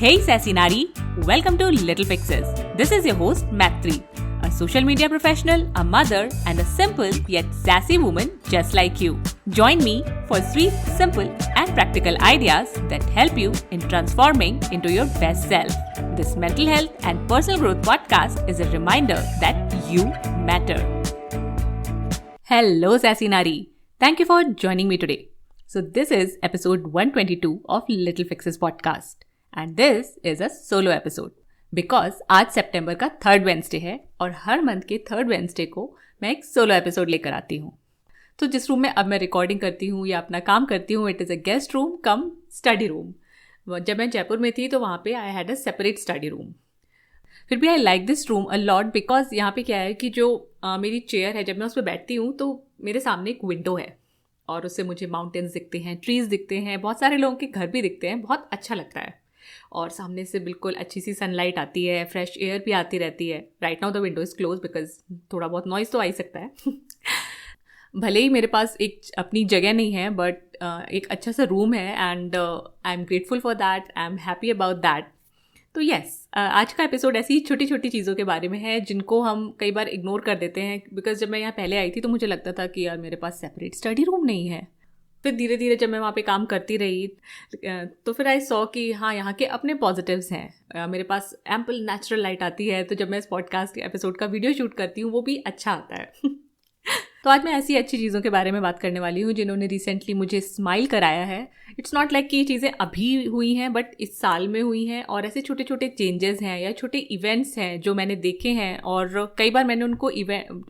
Hey Sassy Nari, welcome to Little Fixes. This is your host Matri, a social media professional, a mother and a simple yet sassy woman just like you. Join me for sweet, simple and practical ideas that help you in transforming into your best self. This mental health and personal growth podcast is a reminder that you matter. Hello Sassy Nari, thank you for joining me today. So this is episode 122 of Little Fixes podcast. And this is a solo episode because आज सितंबर का 3rd Wednesday है और हर month के 3rd Wednesday को मैं एक solo episode लेकर आती हूँ. तो जिस रूम में अब मैं रिकॉर्डिंग करती हूँ या अपना काम करती हूँ, it is a guest room cum study room. जब मैं जयपुर में थी तो वहाँ पे I had a separate study room. फिर भी I like this room a lot because यहाँ पे क्या है कि जो मेरी चेयर है, जब मैं उस पर बैठती हूँ तो मेरे सामने एक विंडो है और उससे मुझे माउंटेन्स दिखते हैं, ट्रीज़ दिखते हैं, बहुत सारे लोगों के घर भी दिखते हैं. बहुत अच्छा लगता है और सामने से बिल्कुल अच्छी सी सनलाइट आती है, फ्रेश एयर भी आती रहती है. Right now the window is close because थोड़ा बहुत नॉइज़ तो आ ही सकता है. भले ही मेरे पास एक अपनी जगह नहीं है बट एक अच्छा सा रूम है and I am grateful for that. I am happy about that. तो येस, आज का एपिसोड ऐसी छोटी छोटी चीज़ों के बारे में है जिनको हम कई बार इग्नोर कर देते हैं. बिकॉज जब मैं यहाँ पहले आई थी तो मुझे लगता था कि यार मेरे पास सेपरेट स्टडी रूम नहीं है. फिर धीरे धीरे जब मैं वहाँ पे काम करती रही तो फिर आई सॉ कि हाँ, यहाँ के अपने पॉजिटिव्स हैं. मेरे पास एम्पल नेचुरल लाइट आती है तो जब मैं इस पॉडकास्ट एपिसोड का वीडियो शूट करती हूँ वो भी अच्छा आता है. तो आज मैं ऐसी अच्छी चीज़ों के बारे में बात करने वाली हूँ जिन्होंने रिसेंटली मुझे स्माइल कराया है. इट्स नॉट लाइक कि ये चीज़ें अभी हुई हैं बट इस साल में हुई हैं. और ऐसे छोटे छोटे चेंजेस हैं या छोटे इवेंट्स हैं जो मैंने देखे हैं और कई बार मैंने उनको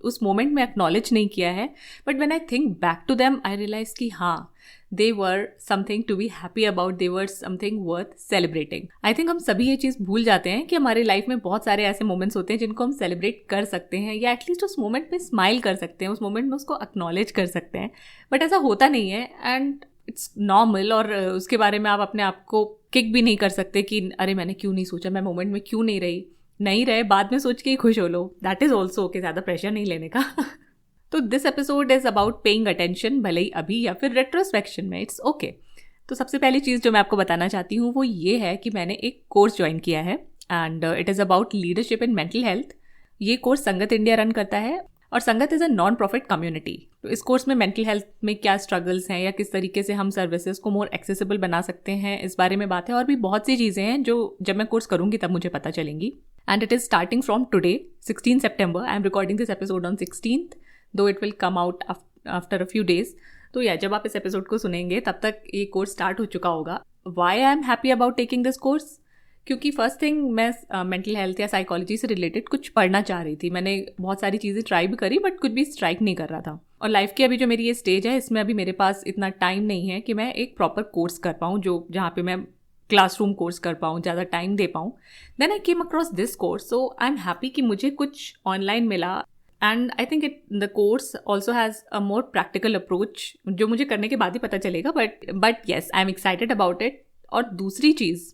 उस मोमेंट में एक्नॉलेज नहीं किया है. But when I think back to them I realise कि हाँ, they were something to be happy about, they were something worth celebrating. I think हम सभी ये चीज़ भूल जाते हैं कि हमारे लाइफ में बहुत सारे ऐसे मोमेंट्स होते हैं जिनको हम सेलिब्रेट कर सकते हैं या एटलीस्ट उस मोमेंट में स्माइल कर सकते हैं, उस मोमेंट में उसको एक्नॉलेज कर सकते हैं. बट ऐसा होता नहीं है एंड इट्स नॉर्मल. और उसके बारे में आप अपने आप को किक भी नहीं कर सकते कि अरे मैंने क्यों नहीं सोचा, मैं मोमेंट में क्यों नहीं रहे, बाद में सोच के ही खुश हो लो. दैट इज़ ऑल्सो ओके, ज़्यादा प्रेशर नहीं लेने का. तो this episode is about paying attention, भले ही अभी या फिर रेट्रोस्पेक्शन में, इट्स ओके. तो सबसे पहली चीज़ जो मैं आपको बताना चाहती हूँ वो ये है कि मैंने एक कोर्स ज्वाइन किया है and it is about leadership in mental health. ये कोर्स संगत इंडिया रन करता है और संगत is a non profit community. तो इस कोर्स में मेंटल हेल्थ में क्या स्ट्रगल्स हैं या किस तरीके से हम सर्विसेज को मोर एक्सेसिबल बना सकते हैं, इस बारे में बात है. और भी बहुत सी चीज़ें हैं जो जब मैं कोर्स करूँगी तब मुझे पता चलेंगी. And it is starting from today 16 September. I am recording this episode on 16th, though it will come out after a few days. तो या जब आप इस एपिसोड को सुनेंगे तब तक ये कोर्स स्टार्ट हो चुका होगा. Why I am happy about taking this course? क्योंकि फर्स्ट थिंग मैं मेंटल हेल्थ या साइकोलॉजी से रिलेटेड कुछ पढ़ना चाह रही थी. मैंने बहुत सारी चीज़ें ट्राई भी करी बट कुछ भी स्ट्राइक नहीं कर रहा था. और लाइफ की अभी जो मेरी ये स्टेज है इसमें अभी मेरे पास इतना टाइम नहीं है कि मैं एक प्रॉपर कोर्स कर पाऊँ जहाँ पे मैं क्लासरूम कोर्स कर पाऊँ, ज़्यादा टाइम दे पाऊँ. Then I came across this course, so I am happy कि मुझे कुछ ऑनलाइन मिला. एंड आई थिंक the course also has a more practical approach जो मुझे करने के बाद ही पता चलेगा. But yes, I am excited about it. और दूसरी चीज़,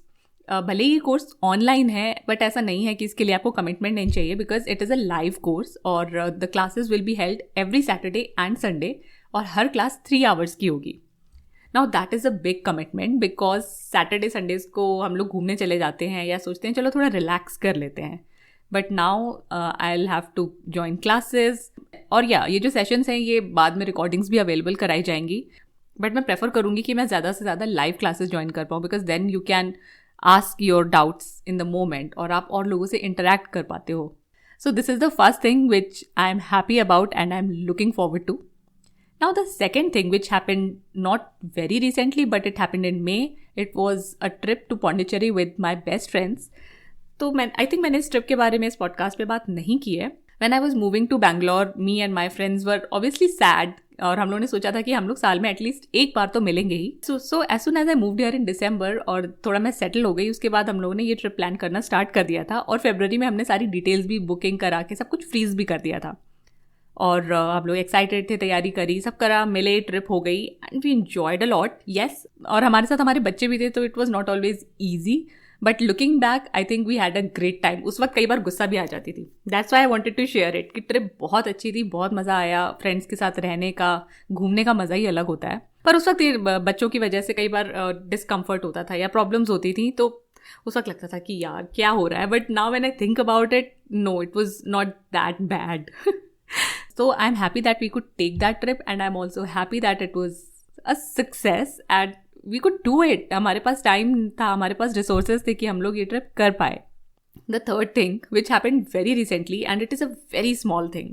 भले ही ये कोर्स ऑनलाइन है बट ऐसा नहीं है कि इसके लिए आपको कमिटमेंट नहीं चाहिए because it is a live course और the classes will be held every Saturday and Sunday और हर क्लास 3 hours की होगी. Now that is a big commitment because Saturday Sundays को हम लोग घूमने चले जाते हैं या सोचते हैं चलो थोड़ा रिलैक्स कर लेते हैं. But now I will have to join classes. और या ये जो सेशंस हैं ये बाद में रिकॉर्डिंग्स भी अवेलेबल कराई जाएंगी. बट मैं प्रेफर करूँगी कि मैं ज़्यादा से ज़्यादा लाइव क्लासेस ज्वाइन कर पाऊँ because then you can ask your doubts in the moment और आप और लोगों से इंटरेक्ट कर पाते हो. So this is the first thing which I am happy about and I am looking forward to. Now the second thing which happened not very recently but it happened in May, it was a trip to Pondicherry with my best friends. तो I think मैंने इस trip के बारे में इस podcast पे बात नहीं की है. When I was moving to Bangalore, me and my friends were obviously sad और हम लोगों ने सोचा था कि हम लोग साल में एटलीस्ट एक बार तो मिलेंगे ही. So as soon as I moved here in December और थोड़ा मैं सेटल हो गई उसके बाद हम लोगों ने ये ट्रिप प्लान करना स्टार्ट कर दिया था और फरवरी में हमने सारी डिटेल्स भी बुकिंग करा के सब कुछ फ्रीज भी कर दिया था. और हम लोग एक्साइटेड थे, तैयारी करी, सब करा, मिले, ट्रिप हो गई and we enjoyed a lot. Yes, और हमारे साथ हमारे बच्चे भी थे तो it was not always easy but looking back I think we had a great time. उस वक्त कई बार गुस्सा भी आ जाती थी. That's why I wanted to share it कि ट्रिप बहुत अच्छी थी, बहुत मज़ा आया. फ्रेंड्स के साथ रहने का, घूमने का मज़ा ही अलग होता है. पर उस वक्त बच्चों की वजह से कई बार डिस्कम्फर्ट होता था या प्रॉब्लम्स होती थी. तो उस वक्त लगता था कि यार क्या हो रहा है, but now when I think about it, no, it was not that bad. So I'm happy that we could take that trip, and I'm also happy that it was a success and we could do it. हमारे पास time था, हमारे पास resources थे कि हम लोग ये trip कर पाए. The third thing which happened very recently, and it is a very small thing.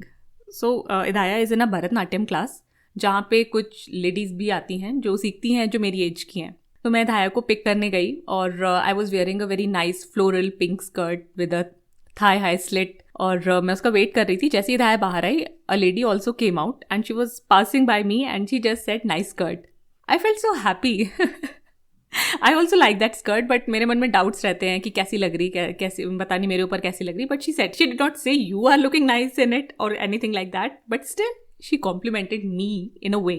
So Idaya is in a Bharatnatyam class जहाँ पे कुछ लेडीज़ भी आती हैं जो सीखती हैं, जो मेरी एज की हैं. तो मैं इदाया को पिक करने गई और I was wearing a very nice floral pink skirt with a thigh high slit, और मैं उसका वेट कर रही थी. जैसे ही इदाया बाहर आई, a lady also came out and she was passing by me and she just said nice skirt. I felt so happy. I also like that skirt, but मेरे मन में डाउट्स रहते हैं कि कैसी लग रही, कैसी, पता नहीं मेरे ऊपर कैसी लग रही. But she said, she did not say you are looking nice in it और anything like that, but still she complimented me in a way.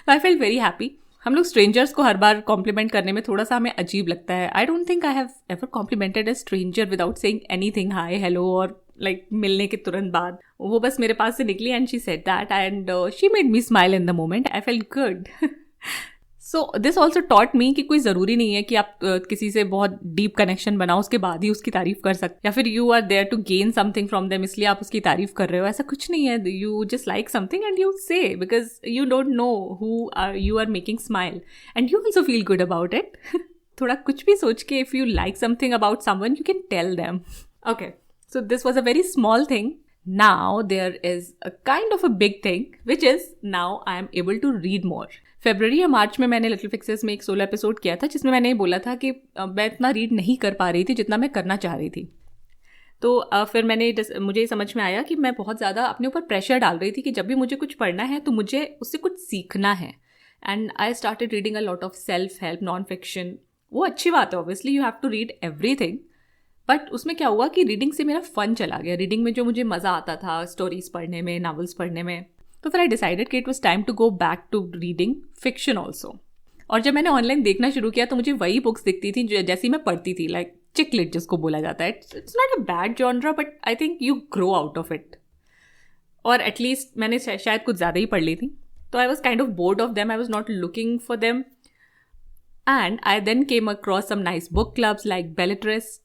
I felt very happy. हम लोग स्ट्रेंजर्स को हर बार कॉम्प्लीमेंट करने में थोड़ा सा हमें अजीब लगता है. I don't think I have ever complimented a stranger without saying anything, hi hello, और लाइक मिलने के तुरंत बाद. वो बस मेरे पास से निकली and she said that and she made me smile in the moment. I felt good. So this also taught me कि कोई ज़रूरी नहीं है कि आप किसी से बहुत डीप कनेक्शन बनाओ उसके बाद ही उसकी तारीफ कर सकते, या फिर you are there to gain something from them इसलिए आप उसकी तारीफ कर रहे हो. ऐसा कुछ नहीं है. You just like something and you say, because you don't know who you are making smile and you also feel good about it. थोड़ा कुछ भी सोच के, if you like something about someone you can tell them. Okay, so this was a very small thing. Now there is a kind of a big thing, which is now I am able to read more. फरवरी या मार्च में मैंने little fixes में एक solo episode किया था जिसमें मैंने बोला था कि मैं इतना रीड नहीं कर पा रही थी जितना मैं करना चाह रही थी. तो फिर मुझे समझ में आया कि मैं बहुत ज़्यादा अपने ऊपर प्रेशर डाल रही थी कि जब भी मुझे कुछ पढ़ना है तो मुझे उससे कुछ सीखना है. And I started reading a lot of self help, non fiction. वो अच्छी बात है, obviously you have to read everything, but उसमें क्या हुआ कि रीडिंग से मेरा फन चला गया. रीडिंग में जो मुझे मज़ा आता था स्टोरीज पढ़ने में, नावल्स पढ़ने में, तो फिर आई डिसाइडेड कि it was time to go back to reading fiction also. और जब मैंने ऑनलाइन देखना शुरू किया तो मुझे वही बुक्स दिखती थी जो जैसी मैं पढ़ती थी, लाइक चिक लिट जिसको बोला जाता है. It's not a bad genre, but I think you grow out of it. और एटलीस्ट मैंने शायद कुछ ज़्यादा ही पढ़ ली थी, तो I was kind of bored of them. I was not looking for them and I then came across some nice book clubs like Belletrist.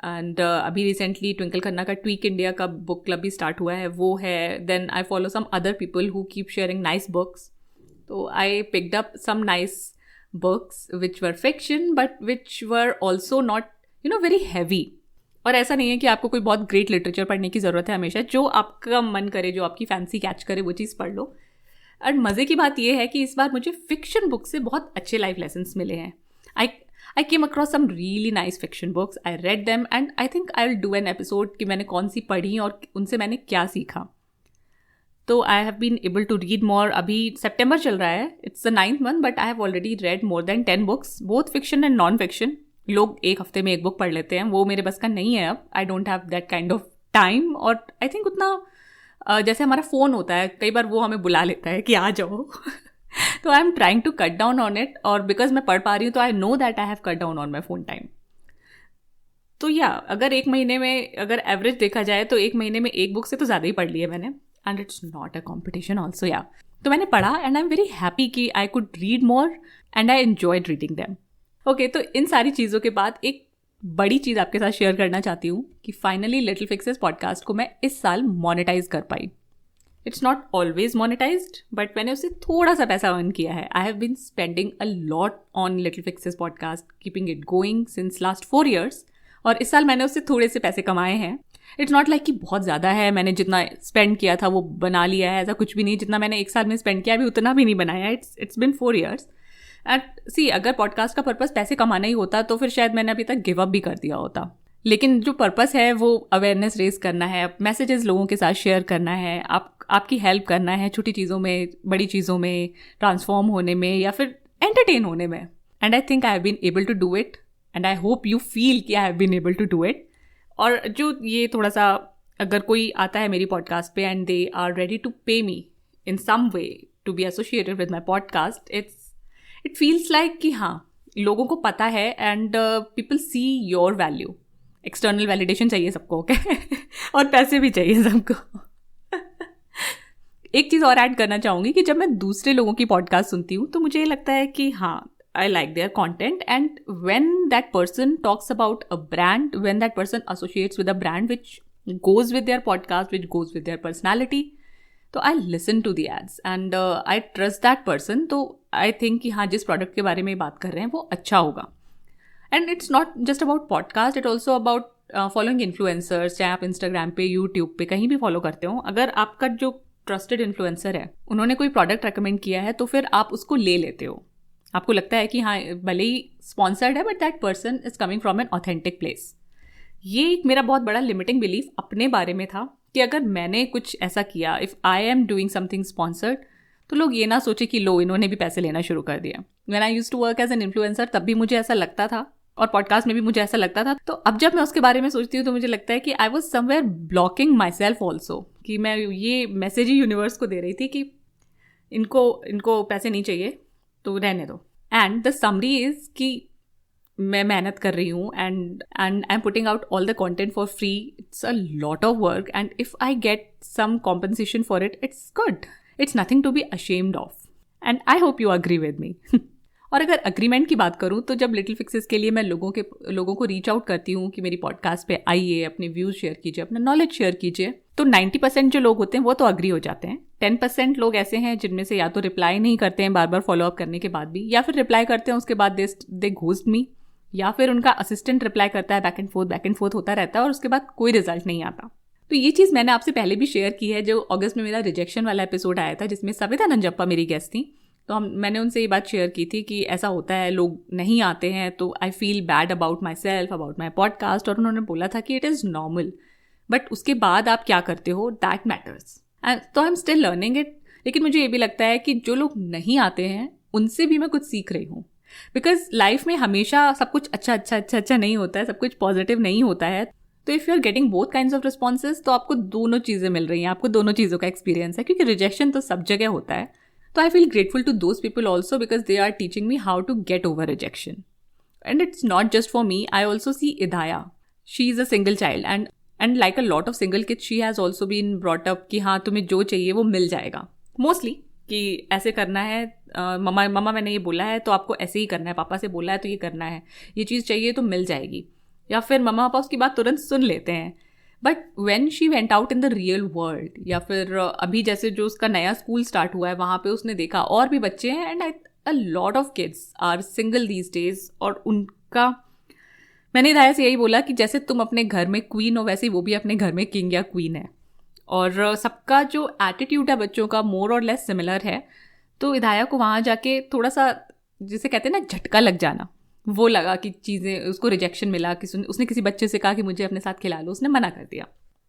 And अभी रिसेंटली ट्विंकल खन्ना का ट्वीक इंडिया का बुक क्लब भी स्टार्ट हुआ है, वो है. Then I follow some other people who keep sharing nice books. तो I picked up some nice books which were fiction but which were also not very heavy. और ऐसा नहीं है कि आपको कोई बहुत ग्रेट लिटरेचर पढ़ने की ज़रूरत है. हमेशा जो आपका मन करे, जो आपकी फैंसी कैच करे, वो चीज़ पढ़ लो. एंड मज़े की बात यह है कि इस बार मुझे फिक्शन बुक से बहुत अच्छे लाइफ लेसन्स मिले हैं. I came across some really nice fiction books. I read them and I think I will do an episode कि मैंने कौन सी पढ़ी और उनसे मैंने क्या सीखा. तो I have been able to read more. अभी September चल रहा है. It's the 9th month but I have already read more than 10 books, both fiction and non-fiction. लोग एक हफ्ते में एक बुक पढ़ लेते हैं, वो मेरे बस का नहीं है अब. I don't have that kind of time. और I think उतना जैसे हमारा फ़ोन होता है, कई बार वो हमें बुला लेता है कि आ जाओ. तो I am trying to cut down on it, और बिकॉज मैं पढ़ पा रही हूँ तो I know that I have cut down on my phone time. तो या अगर एक महीने में, अगर एवरेज देखा जाए तो एक महीने में एक बुक से तो ज़्यादा ही पढ़ ली है मैंने. And it's not a competition also. या तो मैंने पढ़ा and I am very happy कि I could read more and I enjoyed reading them. Okay, तो इन सारी चीज़ों के बाद एक बड़ी चीज़ आपके साथ शेयर करना चाहती हूँ कि फाइनली लिटिल फिक्सेस पॉडकास्ट को मैं इस साल मोनेटाइज कर पाई. It's not always monetized, but मैंने उससे थोड़ा सा पैसा अर्न किया है. I have been spending a lot on little fixes podcast, keeping it going since last 4 years, और इस साल मैंने उससे थोड़े से पैसे कमाए हैं. इट्स नॉट लाइक कि बहुत ज़्यादा है, मैंने जितना स्पेंड किया था वो बना लिया है, ऐसा कुछ भी नहीं. जितना मैंने एक साल में स्पेंड किया अभी उतना भी नहीं बनाया. It's been 4 years. एंड सी, अगर पॉडकास्ट का पर्पस पैसे कमाना ही होता तो फिर शायद मैंने अभी तक गिव अप भी कर दिया होता. लेकिन जो पर्पस है वो अवेयरनेस रेज करना है, मैसेजेस लोगों के साथ शेयर करना है, आपकी हेल्प करना है छोटी चीज़ों में, बड़ी चीज़ों में, ट्रांसफॉर्म होने में या फिर एंटरटेन होने में. And I think I have been able to do it and I hope you feel कि I have been able to do it. और जो ये थोड़ा सा, अगर कोई आता है मेरी पॉडकास्ट पे and they are ready to pay me in some way to be associated with my podcast, it feels like कि हाँ, लोगों को पता है and people see your value. External validation चाहिए सबको, ओके और पैसे भी चाहिए सबको. एक चीज़ और ऐड करना चाहूँगी कि जब मैं दूसरे लोगों की पॉडकास्ट सुनती हूँ तो मुझे लगता है कि हाँ, I like their content, and when that person talks about a brand, when that person associates with a brand which goes with their podcast, which goes with their personality, तो I listen to the ads and I trust that person. तो I think कि हाँ जिस product के बारे में बात कर रहे हैं वो अच्छा होगा. And it's not just about podcast, it also about following influencers. चाहे आप इंस्टाग्राम पे, यूट्यूब पे, कहीं भी फॉलो करते हो, अगर आपका जो ट्रस्टेड इन्फ्लुएंसर है उन्होंने कोई प्रोडक्ट रेकमेंड किया है तो फिर आप उसको ले लेते हो. आपको लगता है कि हाँ भले ही स्पॉन्सर्ड है but that person is coming from an authentic place. ये एक मेरा बहुत बड़ा लिमिटिंग बिलीफ अपने बारे में था कि अगर मैंने कुछ ऐसा किया, if I am doing something sponsored, तो लोग ये ना सोचे कि लो इन्होंने भी पैसे लेना शुरू कर दिया. When I used to work as an influencer तब भी मुझे ऐसा लगता था, और पॉडकास्ट में भी मुझे ऐसा लगता था. तो अब जब मैं उसके बारे में सोचती हूँ तो मुझे लगता है कि I was somewhere blocking my self also, कि मैं ये मैसेज ही यूनिवर्स को दे रही थी कि इनको पैसे नहीं चाहिए तो रहने दो. एंड द समरी इज कि मैं मेहनत कर रही हूँ and I am putting out all the content for free. It's a lot of work and if I get some compensation for it, it's good. It's nothing to be ashamed of and I hope you agree with me. और अगर agreement की बात करूँ तो जब little fixes के लिए मैं लोगों को रीच आउट करती हूँ कि मेरी पॉडकास्ट पे आइए, अपने व्यूज़ शेयर कीजिए, अपना नॉलेज शेयर कीजिए, तो 90% जो लोग होते हैं वो तो अग्री हो जाते हैं. 10% लोग ऐसे हैं जिनमें से या तो रिप्लाई नहीं करते हैं बार बार फॉलो अप करने के बाद भी, या फिर रिप्लाई करते हैं उसके बाद दे घोस्ट मी, या फिर उनका असिस्टेंट रिप्लाई करता है, बैक एंड फोर्थ होता रहता है और उसके बाद कोई रिजल्ट नहीं आता. तो ये चीज़ मैंने आपसे पहले भी शेयर की है, जो अगस्त में मेरा रिजेक्शन वाला एपिसोड आया था जिसमें सविता नंजप्पा मेरी गेस्ट थी. तो मैंने उनसे ये बात शेयर की थी कि ऐसा होता है, लोग नहीं आते हैं तो I feel bad about my self, about my podcast. और उन्होंने बोला था कि इट इज़ नॉर्मल, बट उसके बाद आप क्या करते हो दैट मैटर्स. तो I am still learning it. लेकिन मुझे ये भी लगता है कि जो लोग नहीं आते हैं उनसे भी मैं कुछ सीख रही हूँ, बिकॉज लाइफ में हमेशा सब कुछ अच्छा नहीं होता है, सब कुछ पॉजिटिव नहीं होता है. तो if you are getting both kinds of responses तो आपको दोनों चीज़ें मिल रही हैं, आपको दोनों चीज़ों का एक्सपीरियंस है, क्योंकि रिजेक्शन तो सब जगह होता है. तो I feel grateful to those people also because they are teaching me how to get over rejection. And it's not just for me, I also see Idaya. She is a single child and like a lot of single kids she has also been brought up कि हाँ तुम्हें जो चाहिए वो मिल जाएगा. Mostly कि ऐसे करना है, मम्मा मैंने ये बोला है तो आपको ऐसे ही करना है, पापा से बोला है तो ये करना है, ये चीज़ चाहिए तो मिल जाएगी. या फिर मम्मा पापा उसकी बात तुरंत सुन लेते हैं. But when she went out in the real world, या फिर अभी जैसे जो उसका नया स्कूल स्टार्ट हुआ है वहाँ पे उसने देखा और भी बच्चे हैं and a lot of kids are single these days. और उनका मैंने इदाया से यही बोला कि जैसे तुम अपने घर में क्वीन हो वैसे ही वो भी अपने घर में किंग या क्वीन है. और सबका जो एटीट्यूड है बच्चों का मोर और लेस सिमिलर है. तो इदाया को वहाँ जाके थोड़ा सा जिसे कहते हैं ना झटका लग जाना, वो लगा कि चीज़ें, उसको रिजेक्शन मिला कि उसने किसी बच्चे से कहा कि मुझे अपने साथ खिला लो, उसने मना कर दिया.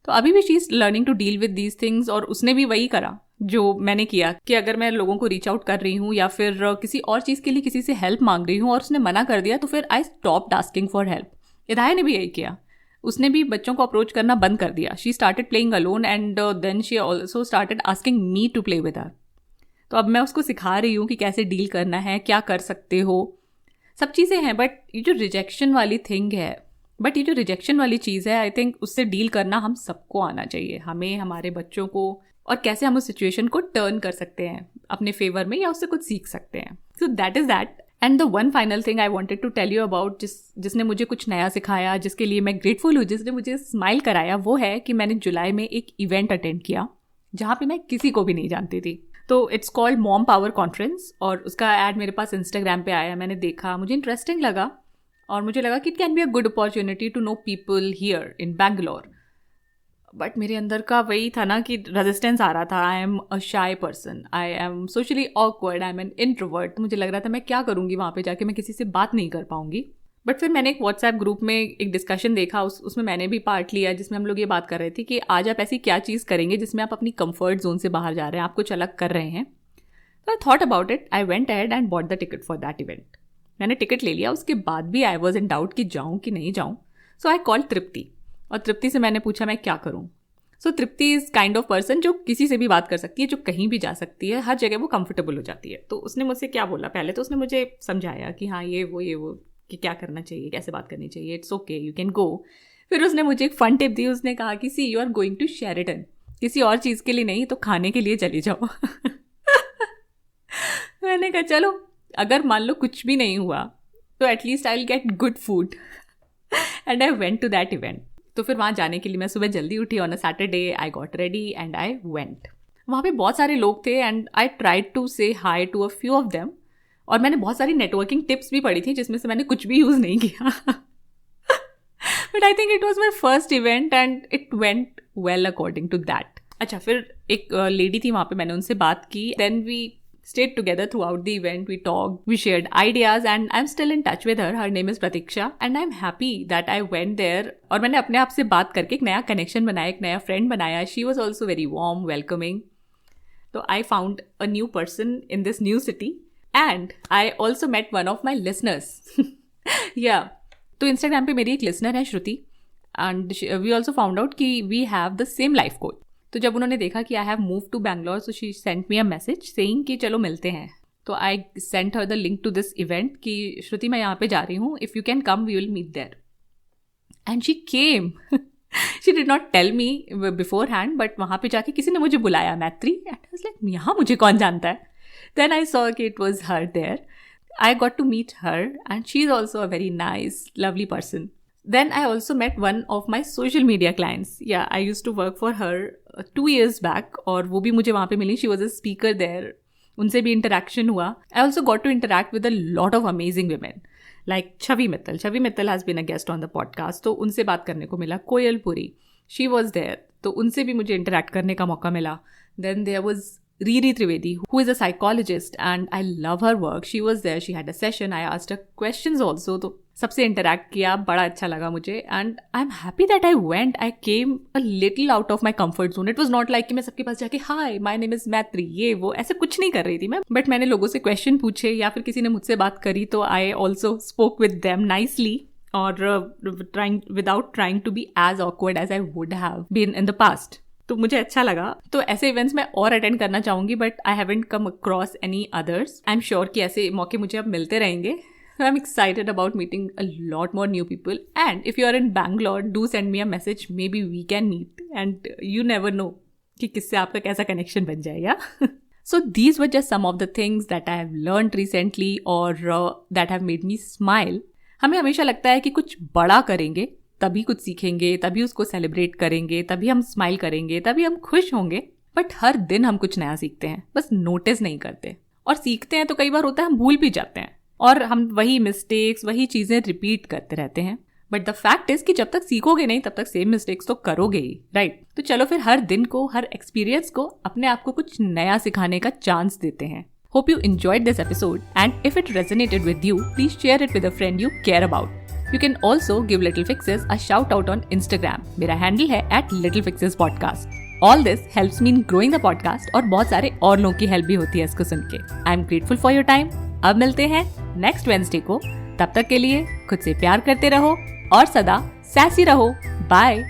तो अभी भी she is learning to deal with these things. और उसने भी वही करा जो मैंने किया कि अगर मैं लोगों को रीच आउट कर रही हूँ या फिर किसी और चीज़ के लिए किसी से हेल्प मांग रही हूँ और उसने मना कर दिया तो फिर I stopped asking for help. Idaya ने भी यही किया, उसने भी बच्चों को अप्रोच करना बंद कर दिया. She started playing alone and then she also started asking me to play with her. तो अब मैं उसको सिखा रही हूँ कि कैसे डील करना है, क्या कर सकते हो, सब चीज़ें हैं. बट ये जो रिजेक्शन वाली चीज़ है आई थिंक उससे डील करना हम सबको आना चाहिए, हमें, हमारे बच्चों को, और कैसे हम उस सिचुएशन को टर्न कर सकते हैं अपने फेवर में या उससे कुछ सीख सकते हैं. So that is that. And the one final thing I wanted to tell you about, जिसने मुझे कुछ नया सिखाया, जिसके लिए मैं ग्रेटफुल हूँ, जिसने मुझे स्माइल कराया, वो है कि मैंने जुलाई में एक इवेंट अटेंड किया जहाँ पे मैं किसी को भी नहीं जानती थी. तो it's called mom power conference और उसका ऐड मेरे पास इंस्टाग्राम पे आया. मैंने देखा, मुझे इंटरेस्टिंग लगा और मुझे लगा कि it can be a good opportunity to know people here in Bangalore. But मेरे अंदर का वही था ना कि रेजिस्टेंस आ रहा था. आई एम अ शाई person, I am socially awkward, I am an introvert. मुझे लग रहा था मैं क्या करूँगी वहाँ पे जाके, मैं किसी से बात नहीं कर पाऊँगी. बट फिर मैंने एक व्हाट्सएप ग्रुप में एक डिस्कशन देखा, उसमें मैंने भी पार्ट लिया, जिसमें हम लोग ये बात कर रहे थे कि आज आप ऐसी क्या चीज़ करेंगे जिसमें आप अपनी कंफर्ट जोन से बाहर जा रहे हैं, आप कुछ अलग कर रहे हैं. तो I thought about it, I went ahead and bought the ticket for that event. मैंने टिकट ले लिया, उसके बाद भी आई वॉज इन डाउट कि जाऊँ कि नहीं जाऊँ. सो आई कॉल तृप्ति और तृप्ति से मैंने पूछा मैं क्या करूँ. सो तृप्ति इज़ काइंड ऑफ पर्सन जो किसी से भी बात कर सकती है, जो कहीं भी जा सकती है, हर जगह वो कंफर्टेबल हो जाती है. तो उसने मुझसे क्या बोला, पहले तो उसने मुझे समझाया कि हाँ ये वो कि क्या करना चाहिए, कैसे बात करनी चाहिए, it's okay you can go. फिर उसने मुझे एक फन टिप दी, उसने कहा कि सी you are going to Sheraton, किसी और चीज़ के लिए नहीं तो खाने के लिए चली जाओ. मैंने कहा चलो अगर मान लो कुछ भी नहीं हुआ तो at least I will get good food and I went to that event. तो फिर वहाँ जाने के लिए मैं सुबह जल्दी उठी on a Saturday. I got ready and I went. वहाँ पे बहुत सारे लोग थे and I tried to say hi to a few of them. और मैंने बहुत सारी नेटवर्किंग टिप्स भी पढ़ी थी जिसमें से मैंने कुछ भी यूज़ नहीं किया. But I think it was my first event and it went well according to that. अच्छा, फिर एक लेडी थी वहाँ पे, मैंने उनसे बात की. Then we stayed together throughout the event. We talked, we shared ideas, and I'm still in touch with her. Her name is Pratiksha, and I'm happy that I went there. और मैंने अपने आप से बात करके एक नया कनेक्शन बनाया, एक नया फ्रेंड बनाया. She was also very warm, welcoming. So I found a new person in this new city, and I also met one of my listeners. Yeah. तो Instagram पे मेरी एक listener है श्रुति, and we also found out कि we have the same life coach. तो जब उन्होंने देखा कि I have move to Bangalore, so she sent me a message saying कि चलो मिलते हैं. तो I sent her the link to this event कि श्रुति मैं यहाँ पे जा रही हूँ, if you can come we will meet there. And she came. She did not tell me beforehand, but वहाँ पे जाके किसी ने मुझे बुलाया, मैत्री. एंड आई वाज लाइक यहाँ मुझे कौन जानता है. देन आई सॉ कि it was her there. I got to meet her and she is also a very nice lovely person. Then I also met one of my social media clients. Yeah, I used to work for her 2 years back और वो भी मुझे वहाँ पे मिली. She was a speaker there. उनसे भी interaction हुआ. I also got to interact with a lot of amazing women. Like Chavi Mittal. Chavi Mittal has been a guest on the podcast. तो उनसे बात करने को मिला. कोयल पुरी. She was there. तो उनसे भी मुझे interact करने का मौका मिला. Then there was Riri Trivedi, who is a psychologist and I love her work. She was there. She had a session. I asked her questions also. तो सबसे इंटरैक्ट किया, बड़ा अच्छा लगा मुझे. And I am happy that I went. I came a little out of my comfort zone. It was not like कि मैं सबके पास जाके हाय माई नेम इज मैत्री, ये वो ऐसे कुछ नहीं कर रही थी मैं. बट मैंने लोगों से क्वेश्चन पूछे या फिर किसी ने मुझसे बात करी तो I also spoke with them nicely और without trying to be as awkward as I would have been in the past. तो मुझे अच्छा लगा. तो ऐसे इवेंट्स मैं और अटेंड करना चाहूँगी, but I haven't come across any others. I am sure कि ऐसे मौके मुझे अब मिलते रहेंगे. So I'm excited about meeting a lot more new people. And if you are in Bangalore, do send me a message. Maybe we can meet. And you never know कि किससे आपका कैसा connection बन जाएगा. So these were just some of the things that I have learned recently or that have made me smile. हमें हमेशा लगता है कि कुछ बड़ा करेंगे तभी कुछ सीखेंगे, तभी उसको सेलिब्रेट करेंगे, तभी हम स्माइल करेंगे, तभी हम खुश होंगे. बट हर दिन हम कुछ नया सीखते हैं, बस नोटिस नहीं करते. और सीखते हैं तो कई बार होता है हम भूल भी जाते हैं और हम वही मिस्टेक्स, वही चीज़ें रिपीट करते रहते हैं. बट द फैक्ट इज कि जब तक सीखोगे नहीं तब तक सेम मिस्टेक्स तो करोगे ही, राइट? तो चलो फिर हर दिन को, हर एक्सपीरियंस को अपने आप को कुछ नया सिखाने का चांस देते हैं. Hope you enjoyed this episode and if it resonated with you, please share it with a friend you care about. You can also give Little Fixes a shout out on Instagram. मेरा handle है @LittleFixesPodcast. All this helps me in growing the podcast और बहुत सारे और लोगों की help भी होती है इसको सुन के. I am grateful for your time. अब मिलते हैं नेक्स्ट वेडनेसडे को. तब तक के लिए खुद से प्यार करते रहो और सदा सैसी रहो. बाय.